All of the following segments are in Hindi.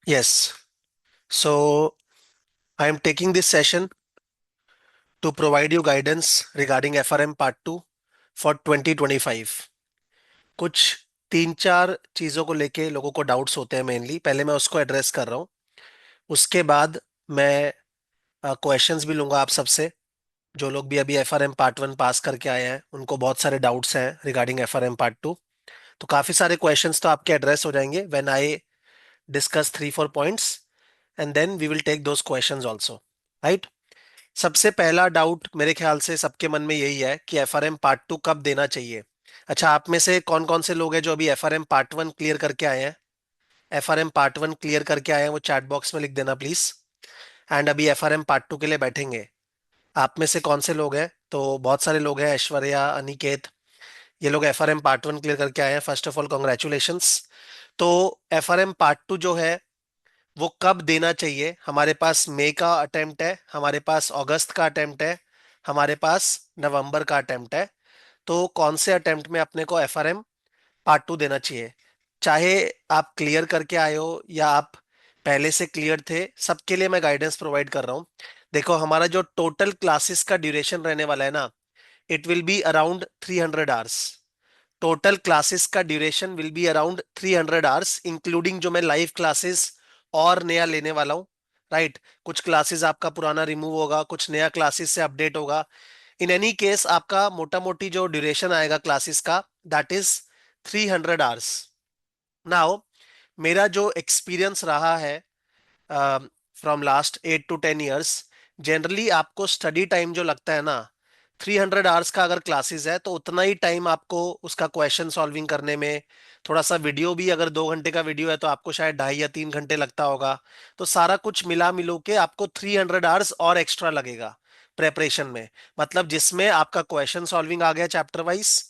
Yes. So I am taking this session to provide you guidance regarding FRM Part 2 for 2025. कुछ तीन चार चीज़ों को लेके लोगों को डाउट्स होते हैं मेनली। पहले मैं उसको एड्रेस कर रहा हूँ। उसके बाद मैं क्वेश्चंस भी लूंगा आप सबसे। जो लोग भी अभी FRM पार्ट 1 पास करके आए हैं उनको बहुत सारे डाउट्स हैं रिगार्डिंग FRM पार्ट 2। तो काफ़ी सारे क्वेश्चंस तो आपके एड्रेस हो जाएंगे when I discuss 3-4 points and then we will take those questions also. Right. सबसे पहला डाउट मेरे ख्याल से सबके मन में यही है कि एफआरएम पार्ट 2 कब देना चाहिए। अच्छा, आप में से कौन कौन से लोग हैं जो अभी एफआरएम पार्ट 1 क्लियर करके आए हैं? एफआरएम पार्ट 1 क्लियर करके आए हैं वो चैट बॉक्स में लिख देना प्लीज। एंड अभी एफआरएम पार्ट 2 के लिए बैठेंगे। आप में से कौन से लोग हैं? तो बहुत सारे लोग हैं, ऐश्वर्या, अनिकेत, ये लोग एफआरएम पार्ट 1 क्लियर करके आए हैं। First of all congratulations. तो एफआरएम पार्ट 2 जो है वो कब देना चाहिए? हमारे पास मई का अटेम्प्ट है, हमारे पास अगस्त का अटेम्प्ट है, हमारे पास नवंबर का अटेम्प्ट है। तो कौन से अटेम्प्ट में अपने को एफआरएम पार्ट 2 देना चाहिए? चाहे आप क्लियर करके आए हो या आप पहले से क्लियर थे, सबके लिए मैं गाइडेंस प्रोवाइड कर रहा हूँ। देखो, हमारा जो टोटल क्लासेस का ड्यूरेशन रहने वाला है ना, it will be around 300 hours. Total classes का duration will be around 300 hours, including जो मैं लाइव क्लासेस और नया लेने वाला हूँ। राइट। कुछ क्लासेस आपका पुराना रिमूव होगा, कुछ नया क्लासेस से अपडेट होगा। इन एनी केस आपका मोटा मोटी जो ड्यूरेशन आएगा क्लासेस का, दैट इज 300 आवर्स। नाउ, मेरा जो एक्सपीरियंस रहा है from last 8 to 10 years, generally आपको स्टडी टाइम जो लगता है ना, 300 आवर्स का अगर क्लासेस है तो उतना ही टाइम आपको उसका क्वेश्चन सॉल्विंग करने में, थोड़ा सा वीडियो भी, अगर 2 घंटे का वीडियो है तो आपको शायद 2.5 या 3 घंटे लगता होगा। तो सारा कुछ मिला मिलो के आपको 300 आवर्स और एक्स्ट्रा लगेगा प्रेपरेशन में। मतलब जिसमें आपका क्वेश्चन सॉल्विंग आ गया चैप्टर वाइज,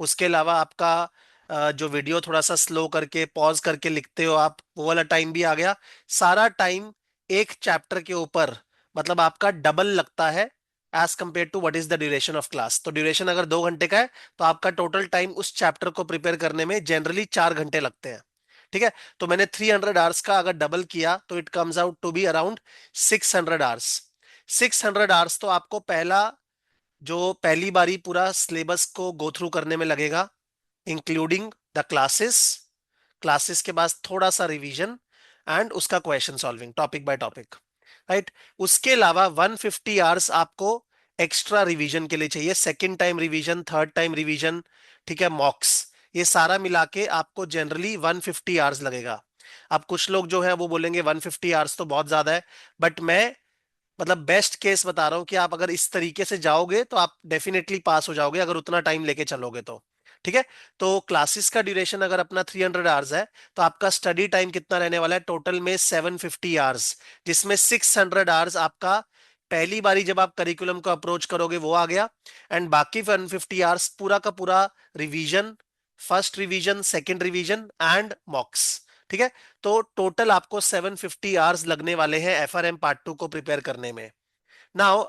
उसके अलावा आपका जो वीडियो थोड़ा सा स्लो करके पॉज करके लिखते हो आप, वो वाला टाइम भी आ गया। सारा टाइम एक चैप्टर के ऊपर, मतलब आपका डबल लगता है as compare to what is the duration of class. तो ड्यूरेशन अगर 2 घंटे का है तो आपका टोटल टाइम उस चैप्टर को प्रिपेयर करने में जनरली 4 घंटे लगते हैं। ठीक है। तो मैंने 300 आवर्स का अगर डबल किया तो it comes out to be around 600 hours. 600 hours तो आपको जो पहली बारी पूरा सिलेबस को गो थ्रू करने में लगेगा, इंक्लूडिंग द क्लासेस। क्लासेस के बाद थोड़ा सा रिवीजन एंड उसका question solving topic by topic. Right. उसके अलावा 150 आवर्स आपको एक्स्ट्रा रिवीजन के लिए चाहिए, second time revision, third time revision. ठीक है, मॉक्स, ये सारा मिला के आपको जनरली 150 आवर्स लगेगा। अब कुछ लोग जो है वो बोलेंगे 150 आवर्स तो बहुत ज्यादा है, बट मैं मतलब बेस्ट केस बता रहा हूं कि आप अगर इस तरीके से जाओगे तो आप डेफिनेटली पास हो जाओगे, अगर उतना टाइम लेके चलोगे तो। ठीक है। तो क्लासेस का ड्यूरेशन अगर अपना 300 आवर्स है तो आपका स्टडी टाइम कितना रहने वाला है टोटल में? 750 आवर्स, जिसमें 600 आवर्स आपका पहली बारी जब आप करिकुलम को अप्रोच करोगे वो आ गया, एंड बाकी 150 आवर्स पूरा का पूरा revision, first revision, second revision and मॉक्स। ठीक है। तो टोटल आपको 750 आवर्स लगने वाले हैं एफआरएम पार्ट 2 को प्रिपेयर करने में। नाउ,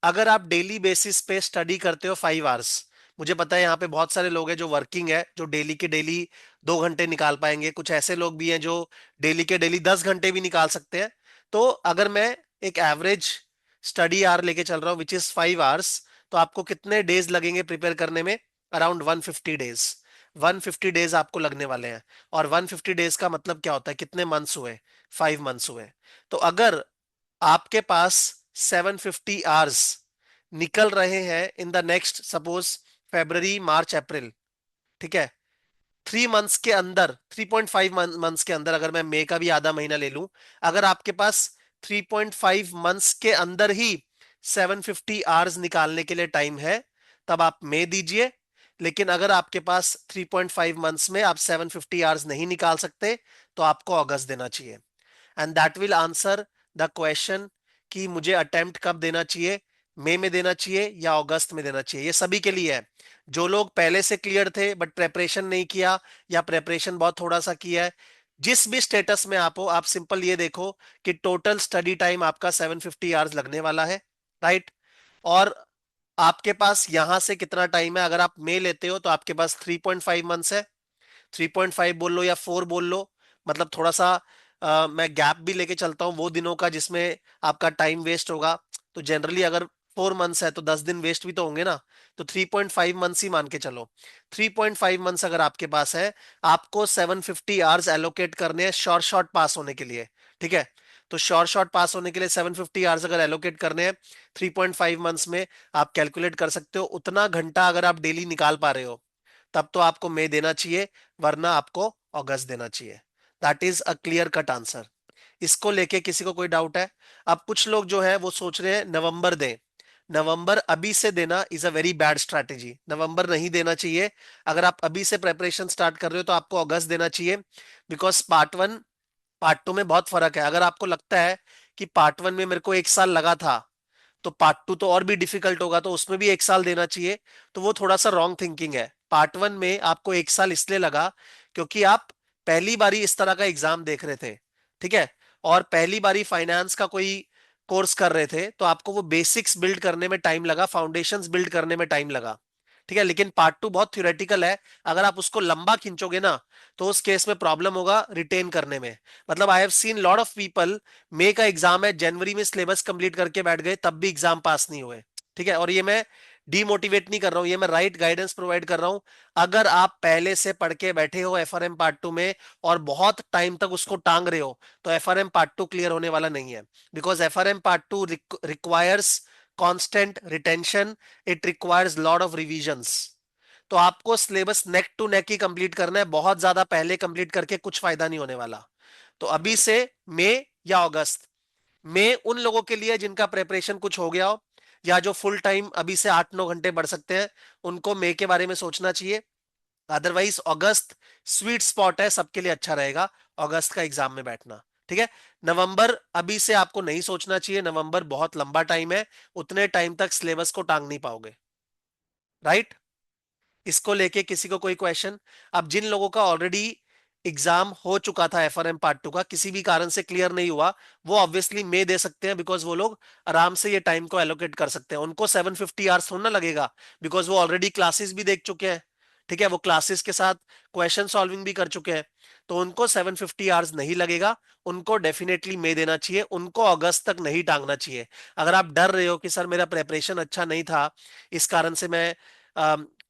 अगर आप डेली बेसिस पे स्टडी करते हो 5 आवर्स, मुझे पता है यहाँ पे बहुत सारे लोग हैं जो वर्किंग है, जो डेली के डेली 2 घंटे निकाल पाएंगे। कुछ ऐसे लोग भी हैं जो डेली के डेली 10 घंटे भी निकाल सकते हैं। तो अगर मैं एक एवरेज स्टडी आवर लेके चल रहा हूँ विच इज 5 आवर्स, तो आपको कितने डेज लगेंगे प्रिपेयर करने में? Around 150 days. 150 डेज आपको लगने वाले हैं। और 150 डेज का मतलब क्या होता है? कितने मंथ्स हुए? 5 मंथ्स हुए। तो अगर आपके पास 750 आवर्स निकल रहे हैं in the next suppose February, March, April, ठीक है, 3 मंथ्स के अंदर, 3.5 मंथ्स के अंदर, अगर मैं मई का भी आधा महीना ले लूं, अगर आपके पास 3.5 मंथ्स के अंदर ही 750 आवर्स निकालने के लिए टाइम है, तब आप मई दीजिए। लेकिन अगर आपके पास 3.5 मंथ्स में आप 750 आवर्स नहीं निकाल सकते तो आपको अगस्त देना चाहिए। And that will answer the question कि मुझे अटेम्प्ट कब देना चाहिए, मई में देना चाहिए या अगस्त में देना चाहिए। ये सभी के लिए है। जो लोग पहले से क्लियर थे बट प्रेपरेशन नहीं किया, या प्रेपरेशन बहुत थोड़ा सा किया है, जिस भी स्टेटस में आप हो, आप सिंपल ये देखो कि टोटल स्टडी टाइम आपका 750 आवर्स लगने वाला है। राइट। और आपके पास यहां से कितना टाइम है? अगर आप मई लेते हो तो आपके पास 3.5 मंथ्स है। 3.5 बोल लो या 4 बोल लो, मतलब थोड़ा सा मैं गैप भी लेके चलता हूँ वो दिनों का जिसमें आपका टाइम वेस्ट होगा, तो जनरली अगर 4 मंथ्स है तो 10 दिन वेस्ट भी तो होंगे ना। तो 3.5 मंथ्स ही मान के चलो। 3.5 मंथ्स अगर आपके पास है, आपको 750 आवर्स एलोकेट करने हैं शॉर्ट शॉर्ट पास होने के लिए। ठीक है, तो शॉर्ट शॉर्ट पास होने के लिए 750 आवर्स अगर एलोकेट करने हैं 3.5 मंथ्स में, आप कैलकुलेट कर सकते हो उतना घंटा अगर आप डेली निकाल पा रहे हो, तब तो आपको मई देना चाहिए, वरना आपको अगस्त देना चाहिए। That is a clear cut answer. इसको लेके किसी को कोई डाउट है? अब कुछ लोग जो है वो सोच रहे हैं नवंबर दें। नवंबर अभी से देना is a very bad strategy, नवंबर नहीं देना चाहिए। अगर आप अभी से प्रेपरेशन स्टार्ट कर रहे हो तो आपको अगस्त देना चाहिए। बिकॉज पार्ट 1 पार्ट 2 में बहुत फर्क है। अगर आपको लगता है कि पार्ट 1 में मेरे को 1 साल लगा था, तो पार्ट 2 तो और भी डिफिकल्ट होगा, तो उसमें भी 1 साल देना चाहिए। तो वो थोड़ा सा रॉन्ग थिंकिंग है। पार्ट 1 में आपको 1 साल इसलिए लगा क्योंकि आप पहली बारी इस तरह का एग्जाम देख रहे थे। ठीक है, और पहली बारी फाइनेंस का कोई कोर्स कर रहे थे, तो आपको वो बेसिक्स बिल्ड करने में टाइम लगा, फाउंडेशंस बिल्ड करने में टाइम लगा। ठीक है, लेकिन पार्ट 2 बहुत थ्योरेटिकल है। अगर आप उसको लंबा खींचोगे ना, तो उस केस में प्रॉब्लम होगा रिटेन करने में। मतलब I have seen lot of people, मई का एग्जाम है, जनवरी में सिलेबस कंप्लीट करके बैठ गए, तब भी एग्जाम पास नहीं हुए। ठीक है, और ये मैं डीमोटिवेट नहीं कर रहा हूं, ये मैं राइट गाइडेंस प्रोवाइड कर रहा हूं। अगर आप पहले से पढ़ के बैठे हो एफआरएम पार्ट 2 में और बहुत टाइम तक उसको टांग रहे हो, तो एफआरएम पार्ट 2 क्लियर होने वाला नहीं है। Because FRM part 2 requires constant retention, it requires lot of revisions. तो आपको सिलेबस नेक टू नेक ही कंप्लीट करना है, बहुत ज्यादा पहले कंप्लीट करके कुछ फायदा नहीं होने वाला। तो अभी से मई या अगस्त में उन लोगों के लिए जिनका प्रेपरेशन कुछ हो गया हो, या जो फुल टाइम अभी से 8-9 घंटे बढ़ सकते हैं, उनको मई के बारे में सोचना चाहिए। अदरवाइज अगस्त स्वीट स्पॉट है, सबके लिए अच्छा रहेगा अगस्त का एग्जाम में बैठना। ठीक है, नवंबर अभी से आपको नहीं सोचना चाहिए, नवंबर बहुत लंबा टाइम है, उतने टाइम तक सिलेबस को टांग नहीं पाओगे। राइट? इसको लेके किसी को कोई क्वेश्चन? अब जिन लोगों का ऑलरेडी एग्जाम हो चुका था एफआरएम पार्ट 2 का, किसी भी कारण से क्लियर नहीं हुआ, वो ऑब्वियसली मे दे सकते हैं, बिकॉज वो लोग आराम से ये टाइम को एलोकेट कर सकते हैं। उनको 750 आवर्स थोड़ा ना लगेगा, बिकॉज वो ऑलरेडी क्लासेस भी देख चुके हैं। ठीक है, वो क्लासेस के साथ क्वेश्चन सॉल्विंग भी कर चुके हैं, तो उनको 750 आवर्स नहीं लगेगा। उनको डेफिनेटली मे देना चाहिए, उनको अगस्त तक नहीं टांगना चाहिए। अगर आप डर रहे हो कि सर मेरा प्रेपरेशन अच्छा नहीं था, इस कारण से मैं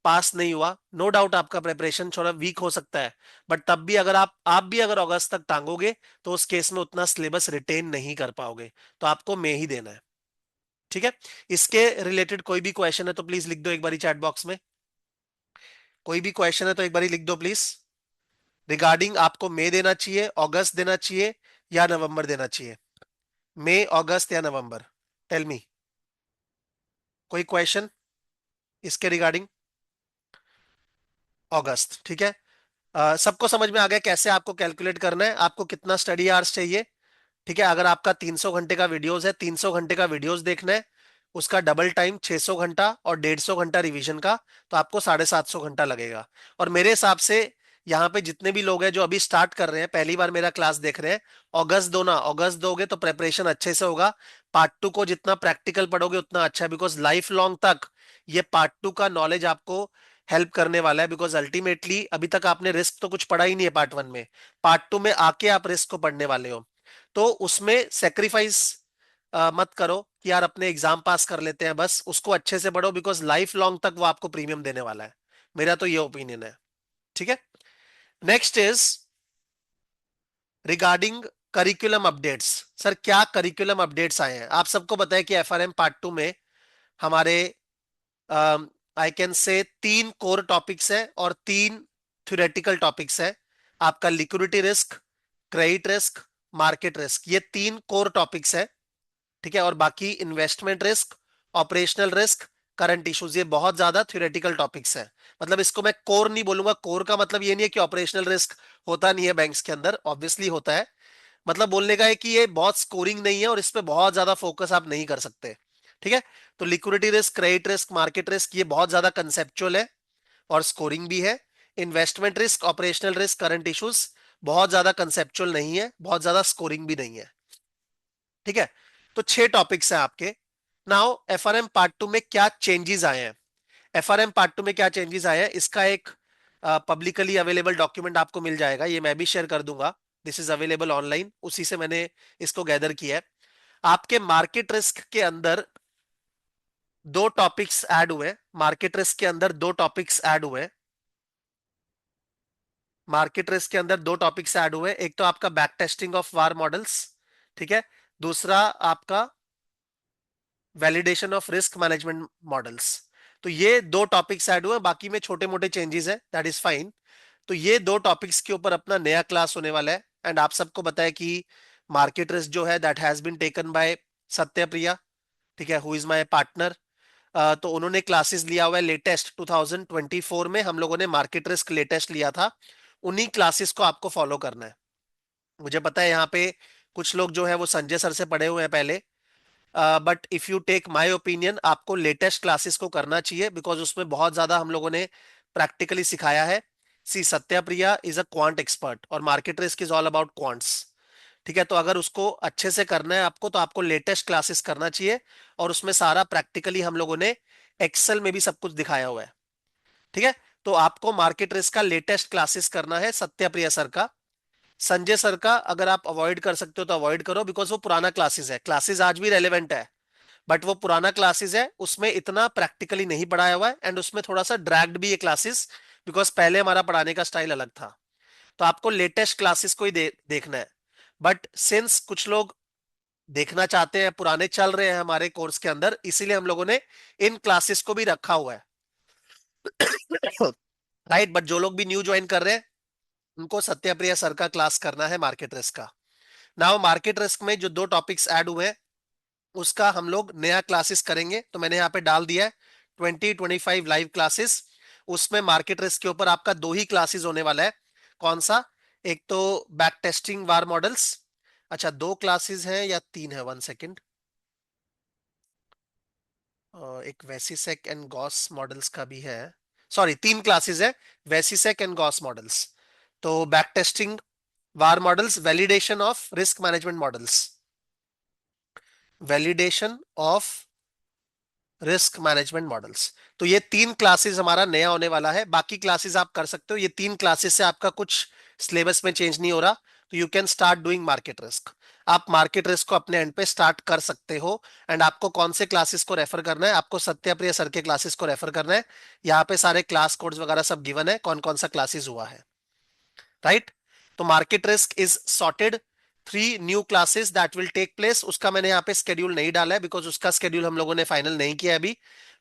पास नहीं हुआ, नो डाउट आपका प्रेपरेशन थोड़ा वीक हो सकता है, बट तब भी अगर आप भी अगर अगस्त तक टांगोगे, तो उस केस में उतना सिलेबस रिटेन नहीं कर पाओगे। तो आपको मई ही देना है। ठीक है, इसके रिलेटेड कोई भी क्वेश्चन है तो प्लीज लिख दो एक बारी चैट बॉक्स में। कोई भी क्वेश्चन है तो एक बारी लिख दो प्लीज। रिगार्डिंग आपको मई देना चाहिए, अगस्त देना चाहिए, या नवंबर देना चाहिए? मई, अगस्त या नवंबर? Tell me. कोई क्वेश्चन इसके रिगार्डिंग? अगस्त, ठीक है। सबको समझ में आ गया कैसे आपको कैलकुलेट करना है, आपको कितना स्टडी आवर्स चाहिए? ठीक है, अगर आपका 300 घंटे का वीडियोस है, 300 घंटे का वीडियोस देखना है, उसका डबल टाइम 600 घंटा और 150 घंटा रिवीजन का, तो आपको 750 घंटा लगेगा। और मेरे हिसाब से यहाँ पे जितने भी लोग हैं जो अभी स्टार्ट कर रहे हैं, पहली बार मेरा क्लास देख रहे हैं, अगस्त दो ना, अगस्त दोगे तो प्रेपरेशन अच्छे से होगा। पार्ट 2 को जितना प्रैक्टिकल पढ़ोगे उतना अच्छा है, बिकॉज लाइफ लॉन्ग तक ये पार्ट 2 का नॉलेज आपको हेल्प करने वाला है। बिकॉज अल्टीमेटली अभी तक आपने रिस्क तो कुछ पढ़ा ही नहीं है पार्ट 1 में, पार्ट 2 में आके आप रिस्क को पढ़ने वाले हो। तो उसमें सेक्रीफाइस मत करो कि यार अपने एग्जाम पास कर लेते हैं, बस उसको अच्छे से पढ़ो, बिकॉज लाइफ लॉन्ग तक वो आपको प्रीमियम देने वाला है। मेरा तो ये ओपिनियन है। ठीक है, next is regarding curriculum updates. Sir क्या करिकुलम अपडेट्स आए हैं? आप सबको पता है कि एफआरएम पार्ट 2 में हमारे I can say 3 core topics है और 3 थ्योरेटिकल टॉपिक्स है। आपका liquidity risk, credit risk, market risk, ये 3 कोर टॉपिक्स है। ठीक है, और बाकी investment risk, operational risk, current issues, ये बहुत ज्यादा थ्योरेटिकल टॉपिक्स है। मतलब इसको मैं कोर नहीं बोलूंगा। कोर का मतलब ये नहीं है कि ऑपरेशनल रिस्क होता नहीं है बैंक्स के अंदर, ऑब्वियसली होता है। मतलब बोलने का है कि ये बहुत स्कोरिंग नहीं है और इस पे बहुत ज्यादा फोकस आप नहीं कर सकते। ठीक है, तो liquidity risk, credit risk, market risk, ये बहुत ज्यादा कंसेप्चुअल है और स्कोरिंग भी है। Investment risk, operational risk, current issues बहुत ज्यादा कंसेप्चुअल नहीं है, बहुत ज्यादा स्कोरिंग भी नहीं है। ठीक है, तो 6 टॉपिक्स हैं आपके। नाउ एफआरएम पार्ट 2 में क्या चेंजेस आए हैं? एफआरएम पार्ट 2 में क्या चेंजेस आए हैं, इसका एक पब्लिकली अवेलेबल डॉक्यूमेंट आपको मिल जाएगा, ये मैं भी शेयर कर दूंगा। दिस इज अवेलेबल ऑनलाइन, उसी से मैंने इसको गैदर किया है। आपके मार्केट रिस्क के अंदर दो टॉपिक्स ऐड हुए, मार्केट रिस्क के अंदर दो टॉपिक्स ऐड हुए, मार्केट रिस्क के अंदर दो टॉपिक्स ऐड हुए। एक तो आपका back testing of war models, ठीक है, दूसरा आपका validation of risk management models. तो ये दो टॉपिक्स ऐड हुए, बाकी में छोटे मोटे चेंजेस है, दैट इज फाइन। तो ये दो टॉपिक्स के ऊपर अपना नया क्लास होने वाला है। एंड आप सबको बताया कि मार्केट रिस्क जो है that has been taken by Satya Priya, ठीक है, हु इज माय पार्टनर। तो उन्होंने क्लासेस लिया हुआ है लेटेस्ट 2024 में, हम लोगों ने मार्केट रिस्क लेटेस्ट लिया था, उन्हीं क्लासेस को आपको फॉलो करना है। मुझे पता है यहाँ पे कुछ लोग जो है वो संजय सर से पढ़े हुए हैं पहले, but if you take my opinion, आपको लेटेस्ट क्लासेस को करना चाहिए, बिकॉज उसमें बहुत ज्यादा हम लोगों ने प्रैक्टिकली सिखाया है। सी सत्या प्रिया इज अ क्वांट एक्सपर्ट और market risk is all about quants, ठीक है। तो अगर उसको अच्छे से करना है आपको, तो आपको लेटेस्ट क्लासेस करना चाहिए, और उसमें सारा प्रैक्टिकली हम लोगों ने एक्सेल में भी सब कुछ दिखाया हुआ है, ठीक है। तो आपको मार्केट रिस्क का लेटेस्ट क्लासेस करना है सत्या प्रिया सर का। संजय सर का अगर आप अवॉइड कर सकते हो तो अवॉइड करो, बिकॉज वो पुराना क्लासेस है, क्लासेस आज भी रेलेवेंट है, बट वो पुराना क्लासेस है, उसमें इतना प्रैक्टिकली नहीं पढ़ाया हुआ है, एंड उसमें थोड़ा सा ड्रैग्ड भी है क्लासेस, बिकॉज पहले हमारा पढ़ाने का स्टाइल अलग था। तो आपको लेटेस्ट क्लासेस को ही देखना है। बट सिंस कुछ लोग देखना चाहते हैं, पुराने चल रहे हैं हमारे कोर्स के अंदर, इसीलिए हम लोगों ने इन क्लासेस को भी रखा हुआ है। राइट, बट जो लोग भी न्यू ज्वाइन कर रहे हैं, उनको सत्याप्रिया सर का क्लास करना है मार्केट रिस्क का। नाउ मार्केट रिस्क में जो दो टॉपिक्स ऐड हुए हैं, उसका हम लोग नया क्लासेस करेंगे, तो मैंने यहाँ पे डाल दिया है 2025 लाइव क्लासेस। उसमें मार्केट रिस्क के ऊपर आपका दो ही क्लासेस होने वाला है। कौन सा? एक तो बैक टेस्टिंग वार मॉडल्स। अच्छा, दो क्लासेस हैं या तीन है, वन सेकेंड। एक वेसिसेक एंड गॉस मॉडल्स का भी है, सॉरी तीन क्लासेस है, वेसिसेक एंड गॉस मॉडल्स। तो back testing war models, validation of risk management models, validation of risk management models. तो ये तीन क्लासेस हमारा नया होने वाला है। बाकी क्लासेस आप कर सकते हो, ये तीन क्लासेस से आपका कुछ सिलेबस में चेंज नहीं हो रहा, तो you can start doing market risk. आप मार्केट रिस्क को अपने एंड पे स्टार्ट कर सकते हो। एंड आपको कौन से क्लासेस को रेफर करना है? आपको सत्याप्रिय सर के क्लासेस को रेफर करना है। यहाँ पे सारे क्लास कोड्स वगैरह सब गिवन है, कौन कौन सा क्लासेस हुआ है, राइट। तो market risk is sorted, 3 new classes that will take place. उसका मैंने यहाँ पे स्केड्यूल नहीं डाला है, बिकॉज उसका स्केड्यूल हम लोगों ने फाइनल नहीं किया अभी।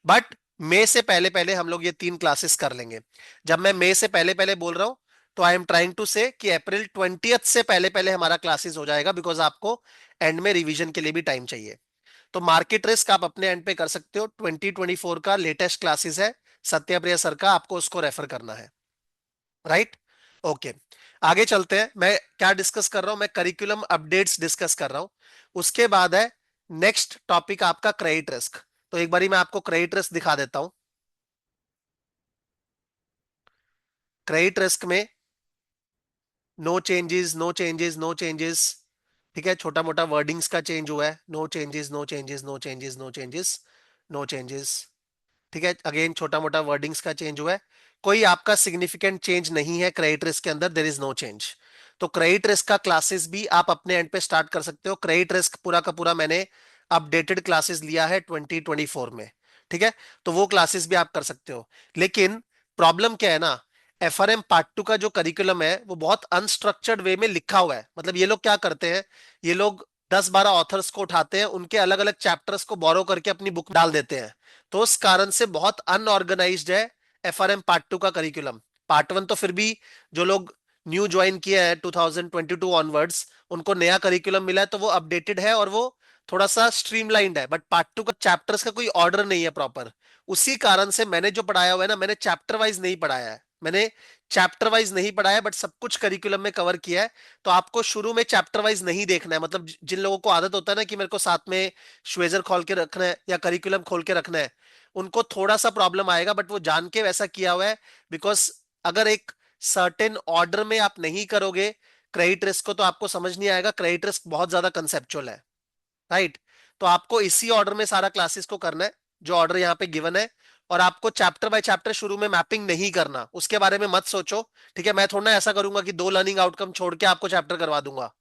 बट मई से पहले पहले हम लोग ये तीन क्लासेस कर लेंगे। जब मैं मई से पहले पहले बोल रहा हूं, तो आई एम ट्राइंग टू से कि अप्रैल 20 से पहले पहले हमारा क्लासेस हो जाएगा, बिकॉज आपको एंड में रिवीजन के लिए भी टाइम चाहिए। तो मार्केट रिस्क आप अपने एंड पे कर सकते हो, 2024 का लेटेस्ट क्लासेस है सत्याप्रिया सर का, आपको उसको रेफर करना है, राइट। ओके, आगे चलते हैं। मैं क्या डिस्कस कर रहा हूं? मैं करिकुलम अपडेट्स डिस्कस कर रहा हूं। उसके बाद है नेक्स्ट टॉपिक आपका क्रेडिट रिस्क। तो एक बारी मैं आपको क्रेडिट रिस्क दिखा देता हूं। क्रेडिट रिस्क में no changes, no changes, no changes, ठीक है, छोटा मोटा वर्डिंग्स का चेंज हुआ है, no changes, no changes, no changes, no changes, no changes, ठीक है। अगेन छोटा मोटा वर्डिंग्स का चेंज हुआ है, कोई आपका सिग्निफिकेंट चेंज नहीं है क्रेडिट रिस्क के अंदर, देयर इज नो चेंज। तो क्रेडिट रिस्क का क्लासेस भी आप अपने एंड पे स्टार्ट कर सकते हो। क्रेडिट रिस्क पूरा का पूरा मैंने अपडेटेड क्लासेस लिया है 2024 में, ठीक है। तो वो क्लासेस भी आप कर सकते हो। लेकिन प्रॉब्लम क्या है ना, एफआरएम पार्ट 2 का जो करिकुलम है वो बहुत अनस्ट्रक्चर्ड वे में लिखा हुआ है। मतलब ये लोग क्या करते हैं, ये लोग 10-12 ऑथर्स को उठाते हैं, उनके अलग अलग चैप्टर्स को बोरो करके अपनी बुक डाल देते हैं। तो उस कारण से बहुत अनऑर्गेनाइज्ड है एफआरएम पार्ट 2 का करिकुलम। पार्ट 1 तो फिर भी जो लोग न्यू ज्वाइन किए हैं 2022 ऑनवर्ड्स, उनको नया करिकुलम मिला है, तो वो अपडेटेड है और वो थोड़ा सा स्ट्रीमलाइंड है। बट पार्ट 2 का चैप्टर्स का कोई ऑर्डर नहीं है प्रॉपर। उसी कारण से मैंने जो पढ़ाया हुआ है ना, मैंने चैप्टर वाइज नहीं पढ़ाया है, मैंने चैप्टर वाइज नहीं पढ़ाया, बट सब कुछ करिकुलम में कवर किया है। तो आपको शुरू में चैप्टर वाइज नहीं देखना है। मतलब जिन लोगों को आदत होता है ना कि मेरे को साथ में श्वेजर खोल के रखना है या करिकुलम खोल के रखना है, उनको थोड़ा सा प्रॉब्लम आएगा, बट वो जान के वैसा किया हुआ है। बिकॉज अगर एक सर्टेन ऑर्डर में आप नहीं करोगे क्रेडिट रिस्क को, तो आपको समझ नहीं आएगा। क्रेडिट रिस्क बहुत ज्यादा कंसेप्चुअल है, राइट। तो आपको इसी ऑर्डर में सारा क्लासेस को करना है, जो ऑर्डर यहाँ पे गिवन है। और आपको चैप्टर बाय चैप्टर शुरू में मैपिंग नहीं करना, उसके बारे में मत सोचो। ठीक है, मैं थोड़ा ना ऐसा करूंगा कि दो लर्निंग आउटकम छोड़ के आपको चैप्टर करवा दूंगा।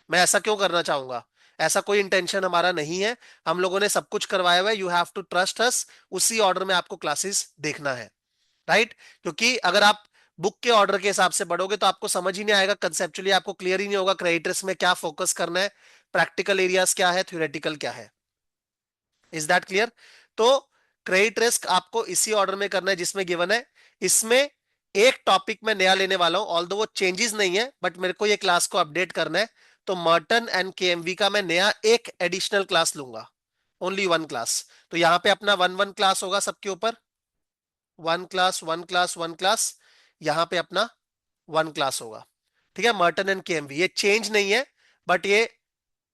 मैं ऐसा क्यों करना चाहूंगा? ऐसा कोई इंटेंशन हमारा नहीं है। हम लोगों ने सब कुछ करवाया हुआ है, you have to trust us. उसी ऑर्डर में आपको क्लासेस देखना है, राइट? क्योंकि अगर आप बुक के ऑर्डर के हिसाब से पढ़ोगे तो आपको समझ ही नहीं आएगा, कंसेप्चुअली आपको क्लियर ही नहीं होगा क्रेडिट रिस्क में क्या फोकस करना है, प्रैक्टिकल एरियाज क्या है, थ्योरेटिकल क्या है। Is that clear? तो क्रेडिट रिस्क आपको इसी ऑर्डर में करना है जिसमें गिवन है। इसमें एक टॉपिक में नया लेने वाला हूं, ऑल्दो वो चेंजेस नहीं है, बट मेरे को ये क्लास को अपडेट करना है। तो मर्टन एंड केएमवी का मैं नया एक एडिशनल क्लास लूंगा, ओनली वन क्लास। तो यहां पे अपना वन वन क्लास होगा सबके ऊपर, one class one class one class. यहां पे अपना वन क्लास होगा। ठीक है, मर्टन एंड केएमवी ये चेंज नहीं है, बट ये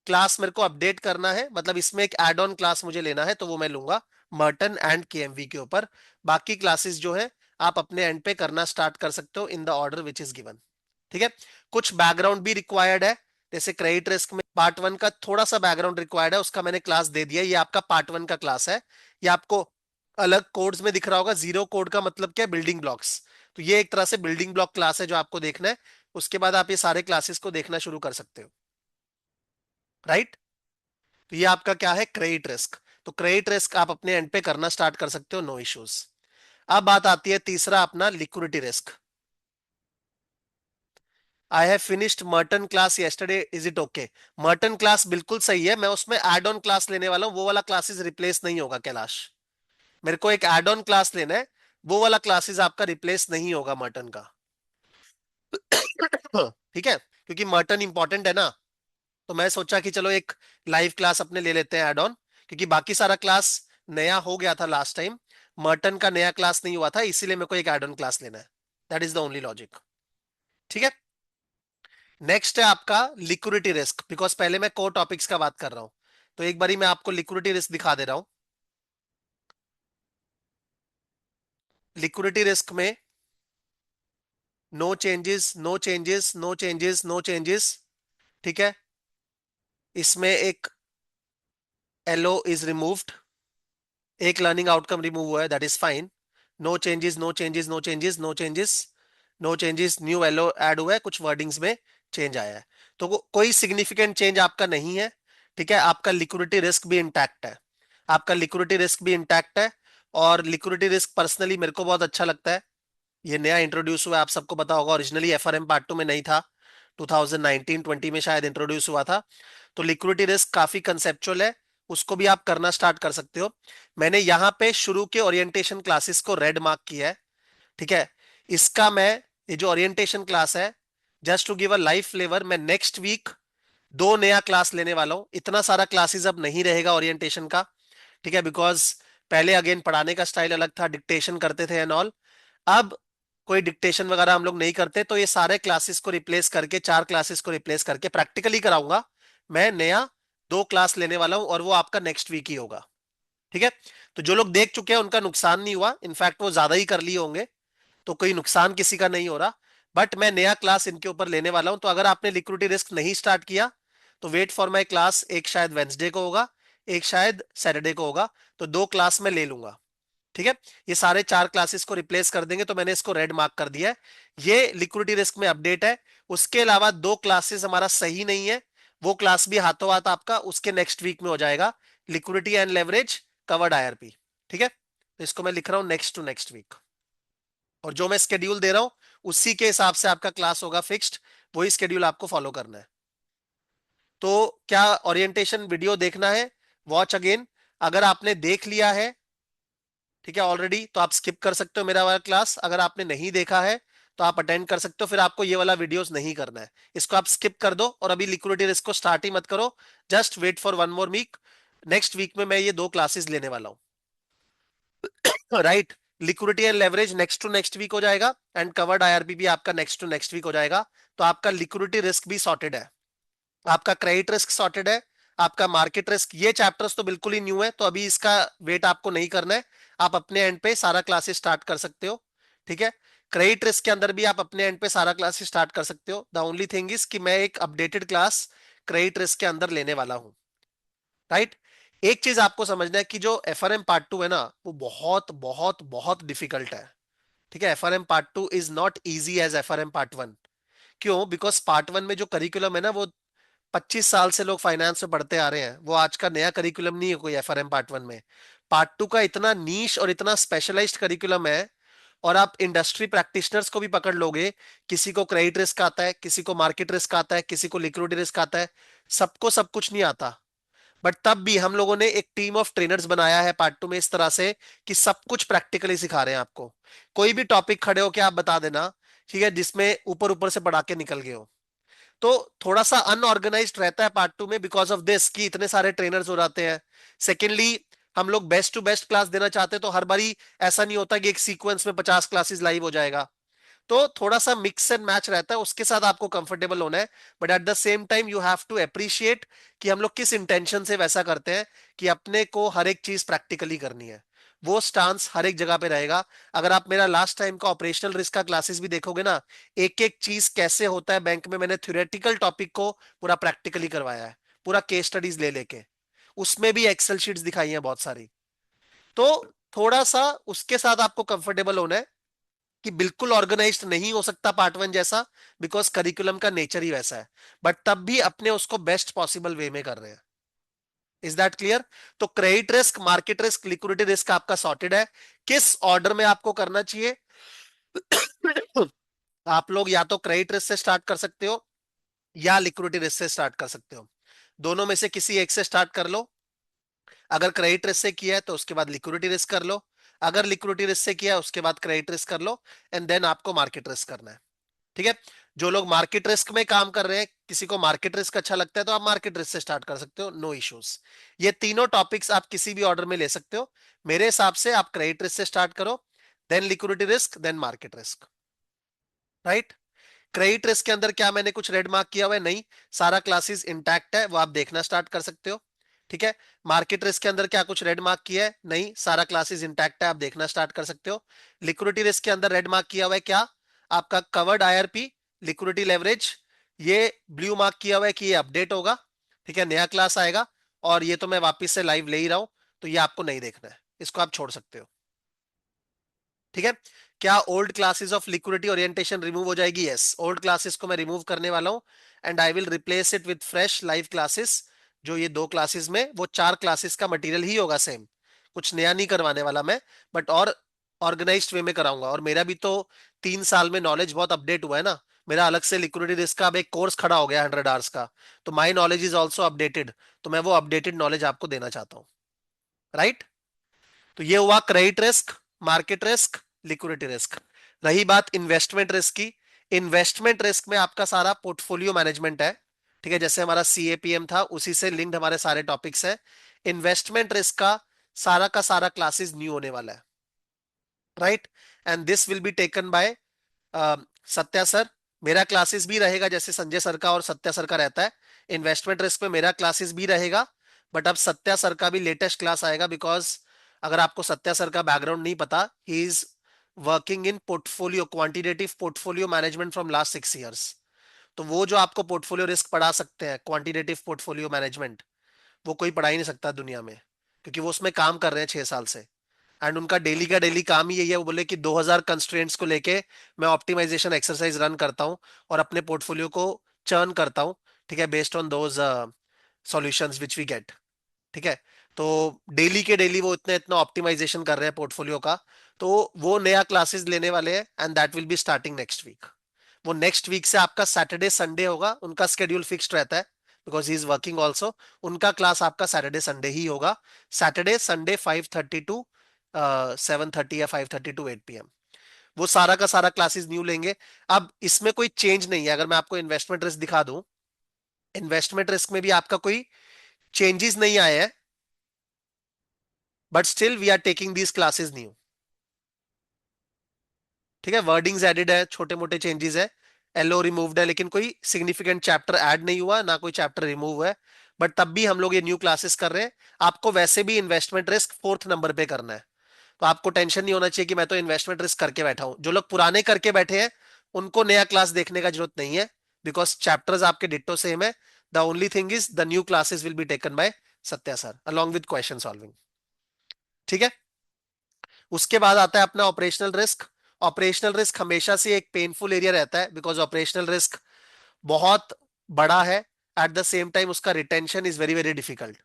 क्लास मेरे को अपडेट करना है, मतलब इसमें एक एड ऑन क्लास मुझे लेना है, तो वो मैं लूंगा मर्टन एंड केएमवी के ऊपर। बाकी क्लासेस जो है आप अपने एंड पे करना स्टार्ट कर सकते हो in the order which is given. ठीक है, कुछ बैकग्राउंड भी रिक्वायर्ड है, जैसे क्रेडिट रिस्क में पार्ट वन का थोड़ा सा बैकग्राउंड रिक्वायर्ड है, उसका मैंने क्लास दे दिया। ये आपका पार्ट वन का क्लास है। ये आपको अलग कोड्स में दिख रहा होगा, जीरो कोड का मतलब क्या है, बिल्डिंग ब्लॉक्स। तो ये एक तरह से बिल्डिंग ब्लॉक क्लास है जो आपको देखना है। उसके बाद आप ये सारे क्लासेस को देखना शुरू कर सकते हो, राइट? तो ये आपका क्या है, क्रेडिट रिस्क। तो क्रेडिट रिस्क आप अपने एंड पे करना स्टार्ट कर सकते हो, नो इश्यूज। अब बात आती है तीसरा अपना liquidity risk. I have finished Merton class yesterday, is it okay? Merton class बिल्कुल सही है, मैं उसमें एड ऑन क्लास लेने वाला हूं, वो वाला क्लासेस रिप्लेस नहीं होगा कैलाश। मेरे को एक एड ऑन क्लास लेना है, वो वाला क्लासेस आपका रिप्लेस नहीं होगा मर्टन का। ठीक है, क्योंकि मर्टन इंपॉर्टेंट है ना। तो मैं सोचा कि चलो एक लाइव क्लास अपने ले लेते हैं एड ऑन, क्योंकि बाकी सारा क्लास नया हो गया था लास्ट टाइम, मर्टन का नया क्लास नहीं हुआ था, इसीलिए मेरे को एक एड ऑन क्लास लेना है। That is the only logic. ठीक है, नेक्स्ट है आपका लिक्विडिटी रिस्क, बिकॉज पहले मैं कोर टॉपिक्स का बात कर रहा हूं, तो एक बारी मैं आपको लिक्विडिटी रिस्क दिखा दे रहा हूं। लिक्विडिटी रिस्क में no changes no changes no changes no changes. ठीक है, इसमें एक एलओ इज रिमूव्ड, एक लर्निंग आउटकम रिमूव हुआ है, that is fine. No changes no changes no changes no changes no changes, new LO add हुआ है, कुछ वर्डिंग्स में चेंज आया है। तो कोई सिग्निफिकेंट चेंज आपका नहीं है। ठीक है, आपका लिक्विडिटी रिस्क भी इंटैक्ट है, आपका लिक्विडिटी रिस्क भी इंटैक्ट है। और लिक्विडिटी रिस्क पर्सनली मेरे को बहुत अच्छा लगता है। ये नया इंट्रोड्यूस हुआ है, आप सबको पता होगा, ओरिजिनली एफआरएम पार्ट टू में नहीं था, 2019-20 में शायद इंट्रोड्यूस हुआ था। तो लिक्विडिटी रिस्क काफी कंसेप्चुअल है, उसको भी आप करना स्टार्ट कर सकते हो। मैंने यहाँ पे शुरू के ओरिएंटेशन क्लासेस को रेड मार्क किया है। ठीक है, इसका मैं, ये जो ओरिएंटेशन क्लास है, just to give a live flavour, मैं नेक्स्ट वीक दो नया क्लास लेने वाला हूं। इतना सारा क्लासेस अब नहीं रहेगा ओरिएंटेशन का। ठीक है, बिकॉज पहले अगेन पढ़ाने का स्टाइल अलग था, डिक्टेशन करते थे एंड ऑल। अब कोई डिक्टेशन वगैरह हम लोग नहीं करते, तो ये सारे क्लासेस को रिप्लेस करके, चार क्लासेस को रिप्लेस करके प्रैक्टिकली कराऊंगा। मैं नया दो क्लास लेने वाला हूं, और वो आपका नेक्स्ट वीक ही होगा। ठीक है, तो जो लोग देख चुके हैं उनका नुकसान नहीं हुआ, इनफैक्ट वो ज्यादा ही कर लिए होंगे, तो कोई नुकसान किसी का नहीं हो रहा। बट मैं नया क्लास इनके ऊपर लेने वाला हूं, तो अगर आपने लिक्विडिटी रिस्क नहीं स्टार्ट किया तो वेट फॉर माई क्लास, एक शायद वेंसडे को होगा, एक शायद सैटरडे को होगा, तो दो क्लास में ले लूंगा। ठीक है, ये सारे चार क्लासेस को रिप्लेस कर देंगे, तो मैंने इसको रेड मार्क कर दिया है। ये लिक्विडिटी रिस्क में अपडेट है। उसके अलावा दो क्लासेस हमारा सही नहीं है, वो क्लास भी हाथों हाथ आपका उसके नेक्स्ट वीक में हो जाएगा, liquidity and leverage covered IRP. ठीक है, तो इसको मैं लिख रहा हूं नेक्स्ट टू नेक्स्ट वीक, और जो मैं स्केड्यूल दे रहा हूं उसी के हिसाब से आपका क्लास होगा फिक्स्ड, वही स्केड्यूल आपको फॉलो करना है। तो क्या ओरिएंटेशन वीडियो देखना है, वॉच अगेन। अगर आपने देख लिया है, ठीक है ऑलरेडी, तो आप स्किप कर सकते हो मेरा वाला क्लास। अगर आपने नहीं देखा है तो आप अटेंड कर सकते हो, फिर आपको ये वाला वीडियोस नहीं करना है, इसको आप स्किप कर दो, और अभी लिक्विडिटी रिस्क को स्टार्ट ही मत करो। Just wait for one more week, next week में मैं ये दो क्लासेस लेने वाला हूँ, right? Liquidity and leverage next to next week हो जाएगा, एंड कवर्ड आईआरपी भी आपका नेक्स्ट टू नेक्स्ट वीक हो जाएगा। तो आपका लिक्विडिटी रिस्क भी सॉर्टेड है, आपका क्रेडिट रिस्क सॉर्टेड है, आपका मार्केट रिस्क, ये चैप्टर्स तो बिल्कुल ही न्यू है, तो अभी इसका वेट आपको नहीं करना है। आप अपने एंड पे सारा क्लासेस स्टार्ट कर सकते हो। ठीक है, क्रेडिट रिस्क के अंदर भी आप अपने एंड पे सारा क्लासेस स्टार्ट कर सकते हो। द ओनली थिंग इज कि मैं एक अपडेटेड क्लास क्रेडिट रिस्क के अंदर लेने वाला हूं, राइट? एक चीज आपको समझना है कि जो एफआरएम पार्ट टू है ना, वो बहुत बहुत बहुत डिफिकल्ट है। ठीक है, FRM part two is not easy as FRM part one. क्यों? बिकॉज पार्ट वन में जो करिकुलम है ना, वो 25 साल से लोग फाइनेंस में पढ़ते आ रहे हैं, वो आज का नया करिकुलम नहीं है कोई एफआरएम पार्ट वन में। पार्ट टू का इतना नीश और इतना स्पेशलाइज्ड करिकुलम है। और आप इंडस्ट्री प्रैक्टिशनर्स को भी पकड़ लोगे, किसी को क्रेडिट रिस्क आता है, किसी को मार्केट रिस्क आता है, किसी को लिक्विडिटी रिस्क आता है, सबको सब कुछ नहीं आता। बट तब भी हम लोगों ने एक टीम ऑफ ट्रेनर्स बनाया है पार्ट टू में इस तरह से कि सब कुछ प्रैक्टिकली सिखा रहे हैं आपको। कोई भी टॉपिक खड़े हो के आप बता देना, ठीक है, जिसमें ऊपर ऊपर से पढ़ा के निकल गए हो। तो थोड़ा सा अनऑर्गेनाइज्ड रहता है पार्ट टू में बिकॉज ऑफ दिस कि इतने सारे ट्रेनर्स हो जाते हैं। सेकेंडली, हम लोग बेस्ट टू बेस्ट क्लास देना चाहते हैं, तो हर बारी ऐसा नहीं होता कि एक सीक्वेंस में 50 क्लासेस लाइव हो जाएगा। तो थोड़ा सा मिक्स एंड मैच रहता है, उसके साथ आपको कंफर्टेबल होना है। But at the same time you have to appreciate कि हम लोग किस इंटेंशन से वैसा करते हैं कि अपने को हर एक चीज प्रैक्टिकली करनी है। वो स्टांस हर एक जगह पे रहेगा। अगर आप मेरा लास्ट टाइम का ऑपरेशनल रिस्क का क्लासेस भी देखोगे ना, एक एक चीज कैसे होता है बैंक में, मैंने थ्योरेटिकल टॉपिक को पूरा प्रैक्टिकली करवाया है, पूरा केस स्टडीज ले लेके। उसमें भी एक्सेल शीट्स दिखाई हैं बहुत सारी। तो थोड़ा सा उसके साथ आपको कंफर्टेबल होना है कि बिल्कुल ऑर्गेनाइज्ड नहीं हो सकता पार्ट वन जैसा, बिकॉज करिकुलम का नेचर ही वैसा है। बट तब भी अपने उसको बेस्ट पॉसिबल वे में कर रहे हैं। Is that clear? तो credit risk, market risk, liquidity risk आपका सॉर्टेड है। किस ऑर्डर में आपको करना चाहिए? आप लोग या तो क्रेडिट रिस्क से स्टार्ट कर सकते हो या लिक्विडिटी रिस्क से स्टार्ट कर सकते हो। दोनों में से किसी एक से स्टार्ट कर लो। अगर क्रेडिट रिस्क से किया है तो उसके बाद लिक्विडिटी रिस्क कर लो। अगर लिक्विडिटी रिस्क से किया है उसके बाद क्रेडिट रिस्क कर लो। एंड देन आपको मार्केट रिस्क करना है। ठीक है? जो लोग मार्केट रिस्क में काम कर रहे हैं, किसी को मार्केट रिस्क अच्छा लगता है तो आप मार्केट रिस्क से स्टार्ट कर सकते हो, नो इश्यूज। ये तीनों टॉपिक्स आप किसी भी ऑर्डर में ले सकते हो। मेरे हिसाब से आप क्रेडिट रिस्क से स्टार्ट करो, then liquidity risk, then market risk. Right? Credit risk के अंदर क्या मैंने कुछ रेड मार्क किया हुआ है? नहीं, सारा क्लासेस इंटैक्ट है, वो आप देखना स्टार्ट कर सकते हो। ठीक है? मार्केट रिस्क के अंदर क्या कुछ रेड मार्क किया है? नहीं, सारा क्लासेस इंटैक्ट है, आप देखना स्टार्ट कर सकते हो। लिक्विडिटी रिस्क के अंदर रेड मार्क किया हुआ है क्या? आपका कवर्ड आईआरपी, लिक्विडिटी लेवरेज, ये ब्लू मार्क किया हुआ है कि ये अपडेट होगा। ठीक है, नया क्लास आएगा। और ये तो मैं वापिस से लाइव ले ही रहा हूं, तो ये आपको नहीं देखना है, इसको आप छोड़ सकते हो। ठीक है? क्या old classes of liquidity orientation remove हो जाएगी? यस, ओल्ड क्लासेस को मैं रिमूव करने वाला हूं and I will replace it with fresh live classes. जो ये दो क्लासेस में, वो 4 क्लासेस का मटेरियल ही होगा सेम, कुछ नया नहीं करवाने वाला मैं। बट और ऑर्गेनाइज्ड वे में कराऊंगा। और मेरा भी तो 3 साल में नॉलेज बहुत अपडेट हुआ है ना। मेरा अलग से लिक्विडिटी रिस्क का अब एक कोर्स खड़ा हो गया 100 आवर्स का। तो my knowledge is also updated. तो मैं वो अपडेटेड नॉलेज आपको देना चाहता हूँ। राइट? तो ये हुआ credit risk, market risk, liquidity risk. रही बात इन्वेस्टमेंट रिस्क की। इन्वेस्टमेंट रिस्क में आपका सारा पोर्टफोलियो मैनेजमेंट है। ठीक है, जैसे हमारा सीएपीएम था उसी से लिंक्ड हमारे सारे टॉपिक्स हैं। इन्वेस्टमेंट रिस्क का सारा क्लासेस न्यू होने वाला है। Right? And this will be taken by Satya sir. मेरा क्लासेस भी रहेगा जैसे संजय सर का और सत्या सर का रहता है। इन्वेस्टमेंट रिस्क में मेरा क्लासेस भी रहेगा। बट अब सत्या सर का भी लेटेस्ट क्लास आएगा, बिकॉज अगर आपको सत्या सर का बैकग्राउंड नहीं पता, he is working in portfolio, quantitative portfolio management from last 6 years. तो वो जो आपको पोर्टफोलियो रिस्क पढ़ा सकते हैं, क्वांटिटेटिव पोर्टफोलियो मैनेजमेंट, वो कोई पढ़ा ही नहीं सकता दुनिया में, क्योंकि वो उसमें काम कर रहे हैं 6 साल से। एंड उनका डेली का डेली काम ही यही है, वो बोले कि 2000 कंस्ट्रेंट्स को लेके मैं ऑप्टिमाइजेशन एक्सरसाइज रन करता हूँ और अपने पोर्टफोलियो को चर्न करता हूँ। ठीक है, based on those solutions which we get. ठीक है? तो डेली के डेली वो इतना इतना ऑप्टिमाइजेशन कर रहे हैं पोर्टफोलियो का। तो वो नया क्लासेस लेने वाले हैं and that will be starting next week. वो नेक्स्ट वीक से आपका सैटरडे संडे होगा, उनका स्केड्यूल फिक्स्ड रहता है, because he is working also. उनका क्लास आपका सैटरडे संडे ही होगा। सैटरडे संडे 5:30 टू 7:30 या 5:30 टू 8 PM। वो सारा का सारा क्लासेस न्यू लेंगे। अब इसमें कोई चेंज नहीं है। अगर मैं आपको इन्वेस्टमेंट रिस्क दिखा दूं, इन्वेस्टमेंट रिस्क में भी आपका कोई चेंजेस नहीं आए हैं, but still we are taking these classes new. ठीक है, वर्डिंग्स एडेड है, छोटे मोटे चेंजेस है, एलओ रिमूव्ड है, लेकिन कोई सिग्निफिकेंट चैप्टर ऐड नहीं हुआ, ना कोई चैप्टर रिमूव हुआ है। बट तब भी हम लोग ये न्यू क्लासेस कर रहे हैं। आपको वैसे भी इन्वेस्टमेंट रिस्क 4th नंबर पे करना है, तो आपको टेंशन नहीं होना चाहिए कि मैं तो इन्वेस्टमेंट रिस्क करके बैठा हूं। जो लोग पुराने करके बैठे हैं उनको नया क्लास देखने का जरूरत नहीं है, बिकॉज चैप्टर्स आपके डिट्टो सेम है। The only thing is the new classes will be taken by Satya sir, along with question solving. ठीक है। उसके बाद आता है अपना ऑपरेशनल रिस्क। ऑपरेशनल रिस्क हमेशा से एक पेनफुल एरिया रहता है, बिकॉज ऑपरेशनल रिस्क बहुत बड़ा है। एट द सेम टाइम उसका retention is very very difficult.